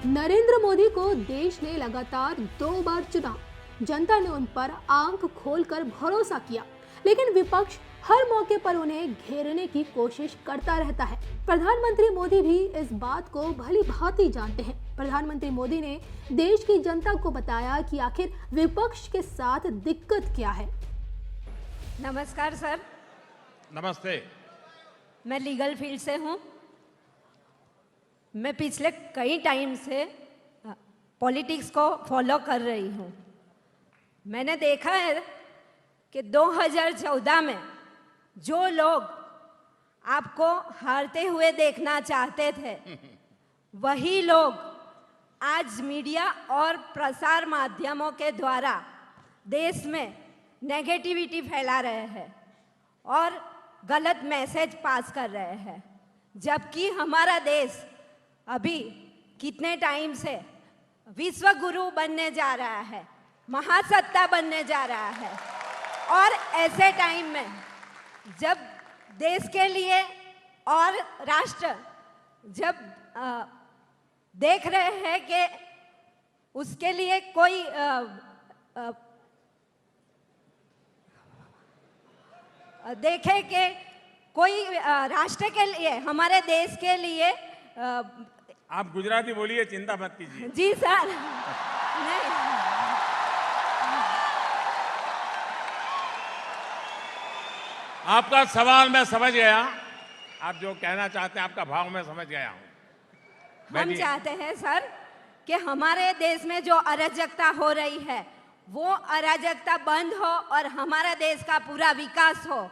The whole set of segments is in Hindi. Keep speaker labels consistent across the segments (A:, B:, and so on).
A: नरेंद्र मोदी को देश ने लगातार 2 बार चुना। जनता ने उन पर आंख खोलकर भरोसा किया, लेकिन विपक्ष हर मौके पर उन्हें घेरने की कोशिश करता रहता है। प्रधानमंत्री मोदी भी इस बात को भली भांति जानते हैं। प्रधानमंत्री मोदी ने देश की जनता को बताया कि आखिर विपक्ष के साथ दिक्कत क्या है।
B: नमस्कार सर।
C: नमस्ते।
B: मैं लीगल फील्ड से हूँ। मैं पिछले कई टाइम से पॉलिटिक्स को फॉलो कर रही हूँ। मैंने देखा है कि 2014 में जो लोग आपको हारते हुए देखना चाहते थे वही लोग आज मीडिया और प्रसार माध्यमों के द्वारा देश में नेगेटिविटी फैला रहे हैं और गलत मैसेज पास कर रहे हैं, जबकि हमारा देश अभी कितने टाइम से विश्व गुरु बनने जा रहा है, महासत्ता बनने जा रहा है। और ऐसे टाइम में जब देश के लिए और राष्ट्र जब देख रहे हैं कि उसके लिए कोई देखे कि कोई राष्ट्र के लिए, हमारे देश के लिए
C: आप गुजराती बोलिए, चिंता मत कीजिए।
B: जी सर। नहीं,
C: आपका सवाल मैं समझ गया। आप जो कहना चाहते हैं, आपका भाव मैं समझ गया हूं।
B: हम चाहते हैं सर कि हमारे देश में जो अराजकता हो रही है वो अराजकता बंद हो और हमारा देश का पूरा विकास हो।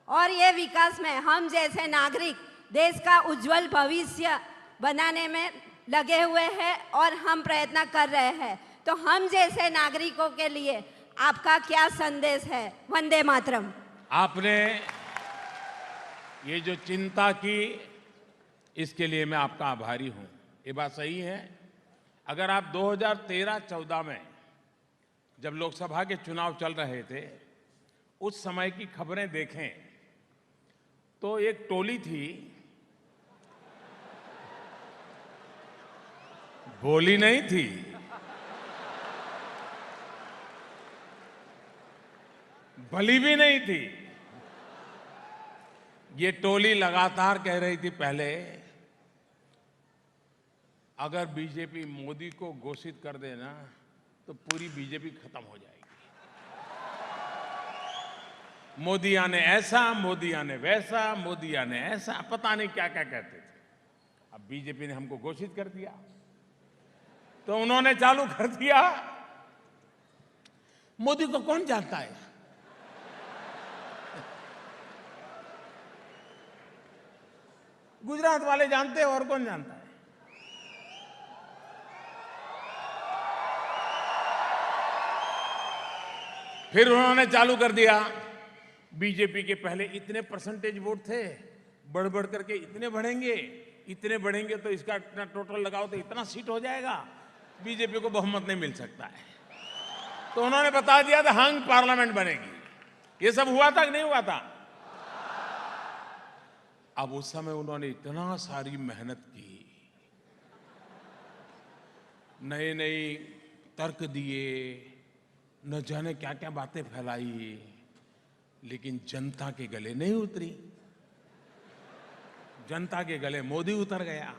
B: और ये विकास में हम जैसे नागरिक देश का उज्जवल भविष्य बनाने में लगे हुए हैं और हम प्रयत्न कर रहे हैं। तो हम जैसे नागरिकों के लिए आपका क्या संदेश है? वंदे मातरम।
C: आपने ये जो चिंता की, इसके लिए मैं आपका आभारी हूं। ये बात सही है। अगर आप 2013-14 में जब लोकसभा के चुनाव चल रहे थे, उस समय की खबरें देखें तो एक टोली थी, बोली नहीं थी, भली भी नहीं थी। ये टोली लगातार कह रही थी पहले, अगर बीजेपी मोदी को घोषित कर देना तो पूरी बीजेपी खत्म हो जाएगी। मोदिया ने ऐसा, मोदिया ने वैसा, मोदिया ने ऐसा, पता नहीं क्या क्या कहते थे। अब बीजेपी ने हमको घोषित कर दिया तो उन्होंने चालू कर दिया, मोदी को कौन जानता है? गुजरात वाले जानते हैं, और कौन जानता है? फिर उन्होंने चालू कर दिया, बीजेपी के पहले इतने परसेंटेज वोट थे, बढ़ बढ़ करके इतने बढ़ेंगे तो इसका इतना टोटल लगाओ तो इतना सीट हो जाएगा, बीजेपी को बहुमत नहीं मिल सकता है। तो उन्होंने बता दिया था हंग पार्लियामेंट बनेगी। ये सब हुआ था कि नहीं हुआ था? अब उस समय उन्होंने इतना सारी मेहनत की, नए नए तर्क दिए, न जाने क्या क्या बातें फैलाई, लेकिन जनता के गले नहीं उतरी। जनता के गले मोदी उतर गया।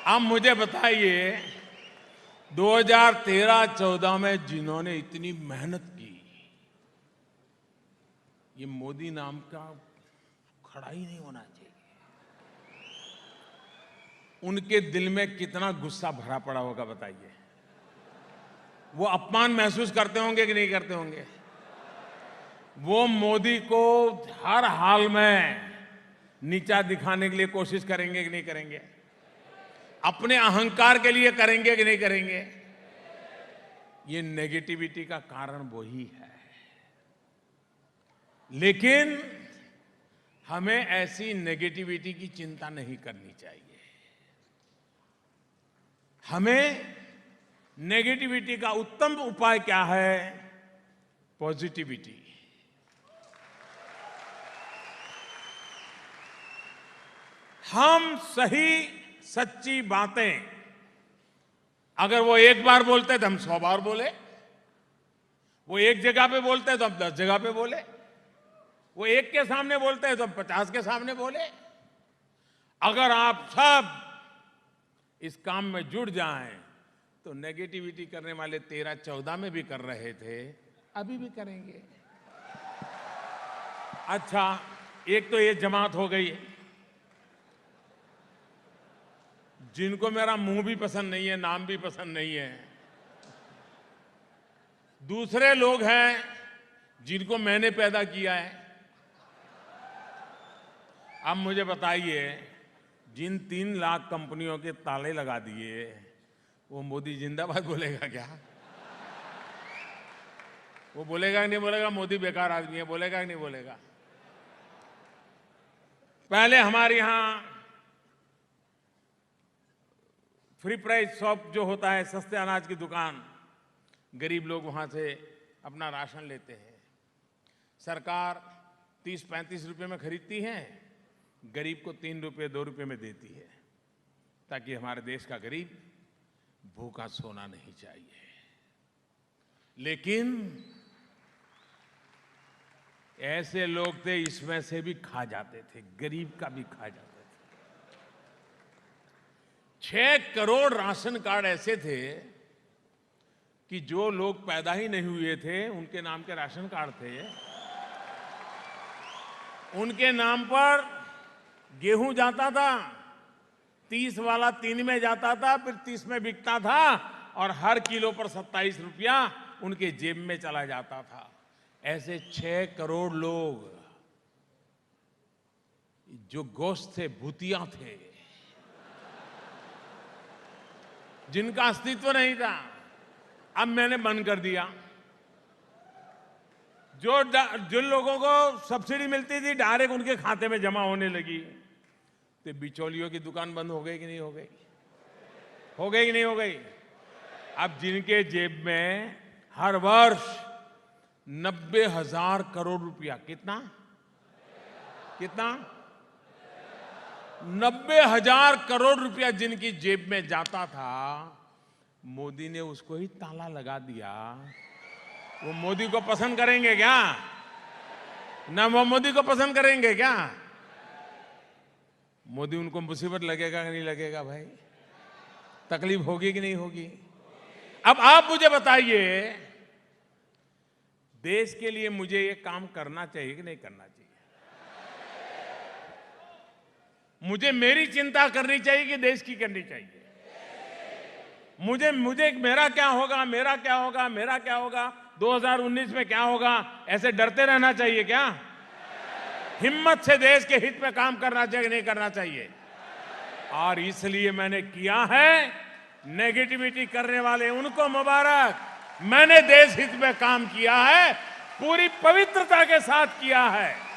C: अब मुझे बताइए, 2013-14 में जिन्होंने इतनी मेहनत की, ये मोदी नाम का खड़ा ही नहीं होना चाहिए। उनके दिल में कितना गुस्सा भरा पड़ा होगा बताइए। वो अपमान महसूस करते होंगे कि नहीं करते होंगे? वो मोदी को हर हाल में नीचा दिखाने के लिए कोशिश करेंगे कि नहीं करेंगे? अपने अहंकार के लिए करेंगे कि नहीं करेंगे? ये नेगेटिविटी का कारण वही है। लेकिन हमें ऐसी नेगेटिविटी की चिंता नहीं करनी चाहिए। हमें नेगेटिविटी का उत्तम उपाय क्या है? पॉजिटिविटी। हम सही सच्ची बातें अगर वो एक बार बोलते तो हम 100 बार बोले, वो एक जगह पे बोलते तो हम 10 जगह पे बोले, वो एक के सामने बोलते हैं तो हम 50 के सामने बोले। अगर आप सब इस काम में जुड़ जाएं तो नेगेटिविटी करने वाले 13-14 में भी कर रहे थे, अभी भी करेंगे। अच्छा, एक तो ये जमात हो गई, जिनको मेरा मुंह भी पसंद नहीं है, नाम भी पसंद नहीं है। दूसरे लोग हैं जिनको मैंने पैदा किया है। अब मुझे बताइए, जिन 3 लाख कंपनियों के ताले लगा दिए, वो मोदी जिंदाबाद बोलेगा क्या? वो बोलेगा कि नहीं बोलेगा? मोदी बेकार आदमी है, बोलेगा कि नहीं बोलेगा? पहले हमारे यहां फ्री प्राइस शॉप जो होता है, सस्ते अनाज की दुकान, गरीब लोग वहां से अपना राशन लेते हैं। सरकार 30-35 रुपए में खरीदती है, गरीब को 3 रुपए 2 रुपए में देती है, ताकि हमारे देश का गरीब भूखा सोना नहीं चाहिए। लेकिन ऐसे लोग थे, इसमें से भी खा जाते थे, गरीब का भी खा जाते थे। 6 करोड़ राशन कार्ड ऐसे थे कि जो लोग पैदा ही नहीं हुए थे उनके नाम के राशन कार्ड थे। उनके नाम पर गेहूं जाता था, 30 वाला 3 में जाता था, फिर 30 में बिकता था, और हर किलो पर 27 रुपया उनके जेब में चला जाता था। ऐसे 6 करोड़ लोग जो गोश्त थे, भूतिया थे, जिनका अस्तित्व नहीं था, अब मैंने बंद कर दिया। जिन लोगों को सब्सिडी मिलती थी डायरेक्ट उनके खाते में जमा होने लगी। तो बिचौलियों की दुकान बंद हो गई कि नहीं हो गई? हो गई कि नहीं हो गई? अब जिनके जेब में हर वर्ष 90,000 करोड़ रुपया, कितना 90,000 करोड़ रुपया जिनकी जेब में जाता था, मोदी ने उसको ही ताला लगा दिया। वो मोदी को पसंद करेंगे क्या? ना वो मोदी को पसंद करेंगे क्या? मोदी उनको मुसीबत लगेगा कि नहीं लगेगा भाई? तकलीफ होगी कि नहीं होगी? अब आप मुझे बताइए, देश के लिए मुझे ये काम करना चाहिए कि नहीं करना चाहिए? मुझे मेरी चिंता करनी चाहिए कि देश की करनी चाहिए? मुझे मेरा क्या होगा, मेरा क्या होगा, मेरा क्या होगा, 2019 में क्या होगा, ऐसे डरते रहना चाहिए क्या? हिम्मत से देश के हित में काम करना चाहिए, नहीं करना चाहिए? और इसलिए मैंने किया है। नेगेटिविटी करने वाले उनको मुबारक, मैंने देश हित में काम किया है, पूरी पवित्रता के साथ किया है।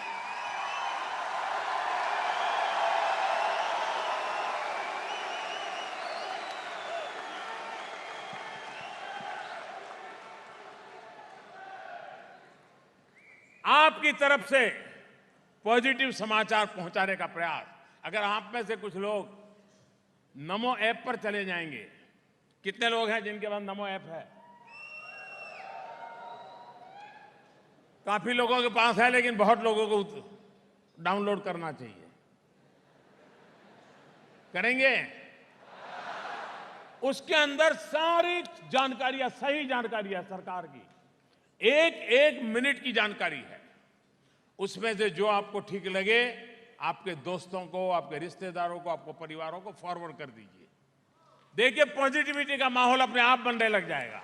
C: आपकी तरफ से पॉजिटिव समाचार पहुंचाने का प्रयास, अगर आप में से कुछ लोग नमो ऐप पर चले जाएंगे, कितने लोग हैं जिनके पास नमो ऐप है? काफी लोगों के पास है, लेकिन बहुत लोगों को डाउनलोड करना चाहिए। करेंगे? उसके अंदर सारी जानकारियां, सही जानकारियां सरकार की, एक मिनट की जानकारी है। उसमें से जो आपको ठीक लगे, आपके दोस्तों को, आपके रिश्तेदारों को, आपको परिवारों को फॉरवर्ड कर दीजिए। देखिए, पॉजिटिविटी का माहौल अपने आप बनने लग जाएगा।